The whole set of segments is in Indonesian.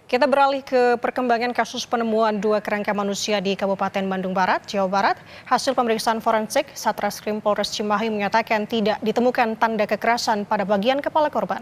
Kita beralih ke perkembangan kasus penemuan dua kerangka manusia di Kabupaten Bandung Barat, Jawa Barat. Hasil pemeriksaan forensik, Satreskrim Polres Cimahi menyatakan tidak ditemukan tanda kekerasan pada bagian kepala korban.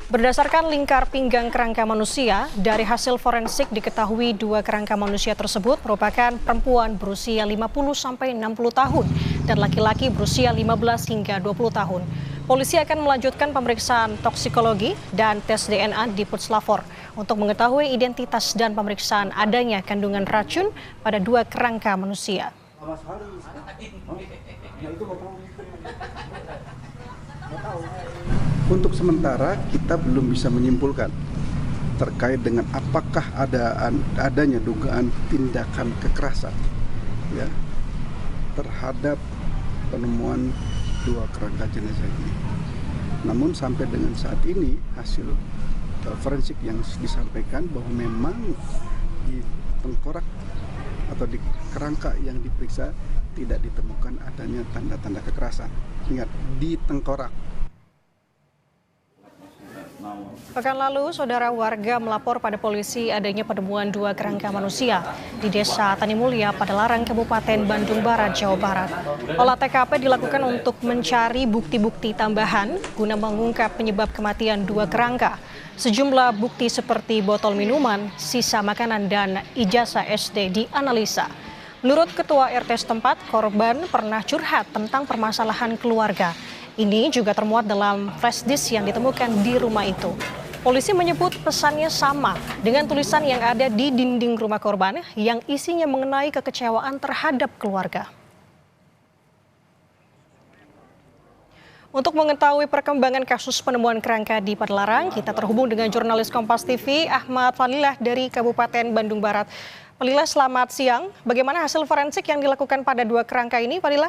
Berdasarkan lingkar pinggang kerangka manusia, dari hasil forensik diketahui dua kerangka manusia tersebut merupakan perempuan berusia 50-60 tahun dan laki-laki berusia 15 hingga 20 tahun. Polisi akan melanjutkan pemeriksaan toksikologi dan tes DNA di Puslapfor untuk mengetahui identitas dan pemeriksaan adanya kandungan racun pada dua kerangka manusia. Untuk sementara kita belum bisa menyimpulkan terkait dengan apakah adanya dugaan tindakan kekerasan ya terhadap penemuan dua kerangka jenazah ini. Namun sampai dengan saat ini hasil forensik yang disampaikan bahwa memang di tengkorak atau di kerangka yang diperiksa tidak ditemukan adanya tanda-tanda kekerasan. Ingat, di tengkorak. Pekan lalu, saudara warga melapor pada polisi adanya penemuan dua kerangka manusia di Desa Tanimulya, Padalarang, Kabupaten Bandung Barat, Jawa Barat. Olah TKP dilakukan untuk mencari bukti-bukti tambahan guna mengungkap penyebab kematian dua kerangka. Sejumlah bukti seperti botol minuman, sisa makanan, dan ijazah SD dianalisa. Menurut Ketua RT setempat, korban pernah curhat tentang permasalahan keluarga. Ini juga termuat dalam flash disk yang ditemukan di rumah itu. Polisi menyebut pesannya sama dengan tulisan yang ada di dinding rumah korban yang isinya mengenai kekecewaan terhadap keluarga. Untuk mengetahui perkembangan kasus penemuan kerangka di Padalarang, kita terhubung dengan jurnalis Kompas TV Ahmad Falilah dari Kabupaten Bandung Barat. Falilah, selamat siang. Bagaimana hasil forensik yang dilakukan pada dua kerangka ini, Falilah?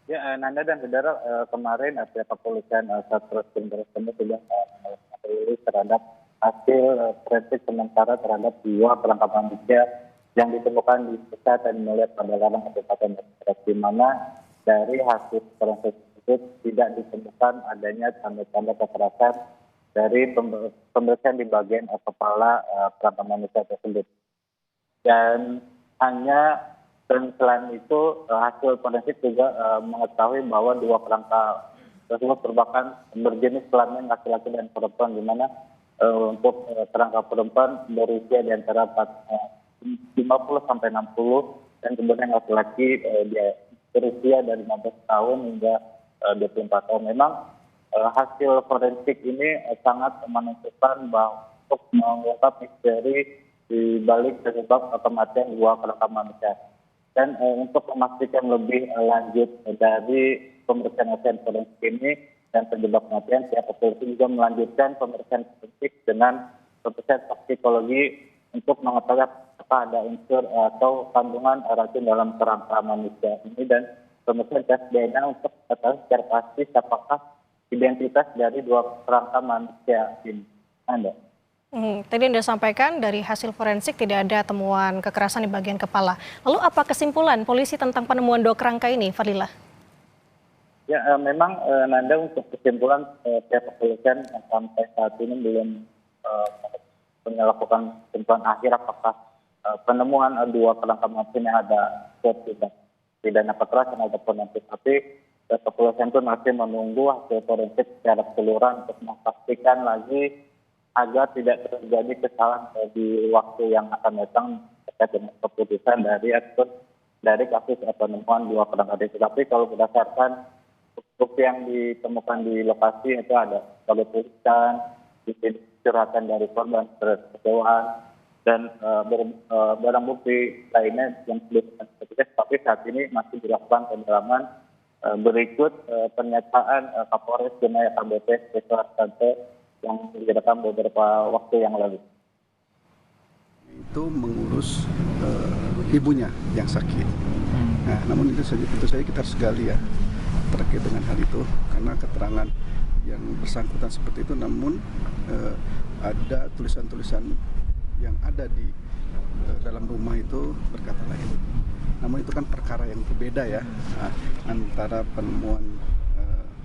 Ya, Nanda dan saudara, kemarin pihak kepolisian Satreskrim Polres sudah merilis terhadap hasil forensik sementara terhadap dua kerangka manusia yang ditemukan di Desa Tanimulya, Padalarang, Kabupaten Bandung, di mana dari hasil forensik tersebut tidak ditemukan adanya tanda-tanda kekerasan dari pemeriksaan di bagian kepala kerangka manusia tersebut. Dan selain itu hasil forensik juga mengetahui bahwa dua kerangka tersebut merupakan berjenis kelamin laki-laki dan perempuan, di mana untuk kerangka perempuan berusia di antara 50 sampai 60 dan kemudian laki-laki berusia dari 15 tahun hingga 24 tahun. Memang hasil forensik ini sangat menentukan bahwa untuk mengungkap misteri di balik penyebab kematian dua kerangka manusia. Dan untuk memastikan lebih lanjut dari pemeriksaan forensik ini dan penyebab kematian, pihak kepolisian juga melanjutkan pemeriksaan forensik dengan pemeriksaan toksikologi untuk mengetahui apakah ada unsur atau kandungan racun dalam kerangka manusia ini, dan pemeriksaan tes DNA untuk mengetahui secara pasti apakah identitas dari dua kerangka manusia ini. Anda. Tadi Anda sampaikan dari hasil forensik tidak ada temuan kekerasan di bagian kepala. Lalu apa kesimpulan polisi tentang penemuan dua kerangka ini, Fadilah? Ya, memang Nanda, untuk kesimpulan pihak kepolisian sampai saat ini belum melakukan kesimpulan akhir apakah penemuan dua kerangka manusia yang ada pidana kekerasan ataupun nanti. Tapi kepolisian pun masih menunggu hasil forensik secara keseluruhan untuk memastikan lagi agar tidak terjadi kesalahan di waktu yang akan datang terkait dengan keputusan dari kasus penemuan dua kerangka itu. Tapi kalau berdasarkan bukti yang ditemukan di lokasi itu ada sebagai tulisan, curhatan dari korban, kekecewaan, dan barang bukti lainnya yang disebutkan petugas. Tapi saat ini masih dilakukan pendalaman berikut pernyataan Kapolres Cimahi AKBP Spesial Santo yang diadakan beberapa waktu yang lalu. Itu mengurus ibunya yang sakit. Nah, namun itu saja kita harus gali ya terkait dengan hal itu, karena keterangan yang bersangkutan seperti itu, namun ada tulisan-tulisan yang ada di dalam rumah itu berkata lain. Namun itu kan perkara yang berbeda ya, antara penemuan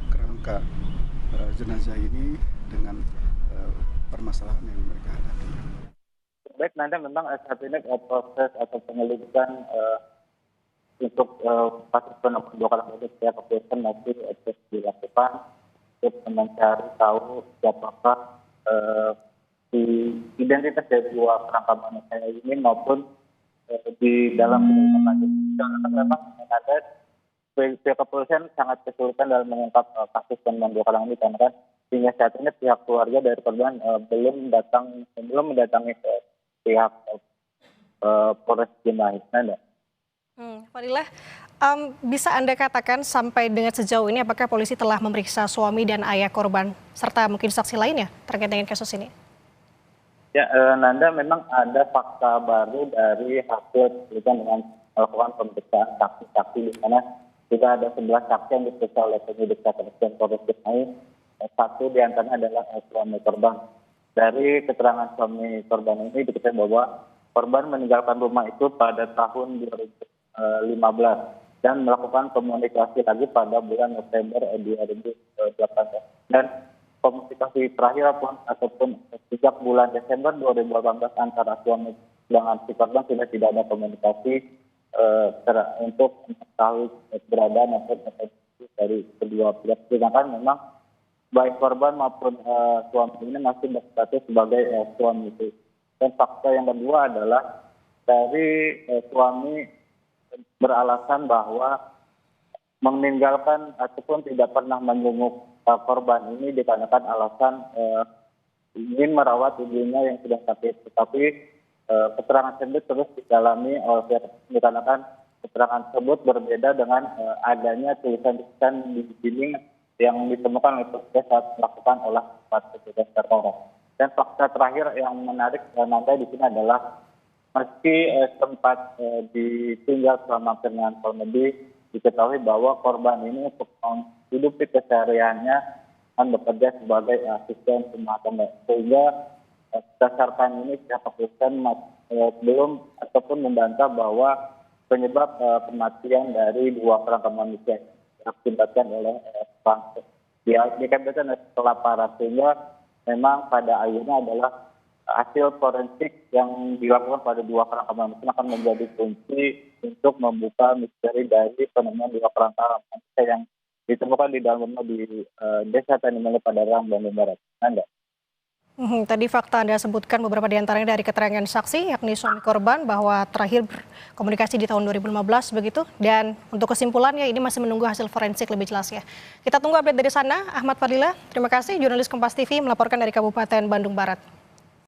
kerangka jenazah ini dengan permasalahan yang mereka hadapi. Baik, Nanda, memang saat ini proses atau penyelidikan untuk kasus penemuan dua orang itu pihak kepolisian masih terus dilakukan untuk mencari tahu siapakah identitas dari dua kerangka manusia ini maupun di dalam penyelidikan lanjut. Karena memang ada pihak kepolisian sangat kesulitan dalam mengungkap kasus penemuan dua orang ini karena hingga saat ini pihak keluarga dari korban belum mendatangi pihak Polres Cimahi. Nanda. Fadilah, bisa Anda katakan sampai dengan sejauh ini apakah polisi telah memeriksa suami dan ayah korban serta mungkin saksi lainnya terkait dengan kasus ini? Ya, Nanda, memang ada fakta baru dari hasil penelitian dengan melakukan pemeriksaan saksi-saksi di mana sudah ada 11 saksi yang diperiksa oleh penyidik Satreskrim Polres Cimahi. Satu di antaranya adalah suami korban. Dari keterangan suami korban ini diketahui bahwa korban meninggalkan rumah itu pada tahun 2015 dan melakukan komunikasi lagi pada bulan November 2018. Dan komunikasi terakhir ataupun sejak bulan Desember 2018 antara suami dengan si korban sudah tidak ada komunikasi untuk mengetahui keberadaan atau dari kedua pihak. Sedangkan memang baik korban maupun suami ini masih berstatus sebagai suami itu. Dan fakta yang kedua adalah dari suami beralasan bahwa meninggalkan ataupun tidak pernah menjenguk korban ini dikarenakan alasan ingin merawat ibunya yang sedang sakit. Tetapi keterangan tersebut terus didalami oleh dikarenakan keterangan tersebut berbeda dengan adanya tulisan-tulisan di dinding yang ditemukan oleh petugas saat melakukan olah tempat petugas teror. Dan fakta terakhir yang menarik nanti di sini adalah meski sempat ditinggal selama dengan komedi, diketahui bahwa korban ini untuk menghidupi kesehariannya kan bekerja sebagai asisten rumah tangga. Sehingga berdasarkan ini pihak kepolisian belum ataupun membantah bahwa penyebab kematian dari dua kerangka manusia diakibatkan oleh diakibatkan kelaparan. Sehingga memang pada akhirnya adalah hasil forensik yang dilakukan pada dua kerangka manusia akan menjadi kunci untuk membuka misteri dari penemuan dua kerangka manusia yang ditemukan di dalam rumah di Desa Tanimulya Padalarang, Bandung Barat. Anda. Tadi fakta Anda sebutkan beberapa di antaranya dari keterangan saksi, yakni suami korban bahwa terakhir berkomunikasi di tahun 2015 begitu. Dan untuk kesimpulannya ini masih menunggu hasil forensik lebih jelas ya. Kita tunggu update dari sana. Ahmad Fadilah, terima kasih. Jurnalis Kompas TV melaporkan dari Kabupaten Bandung Barat.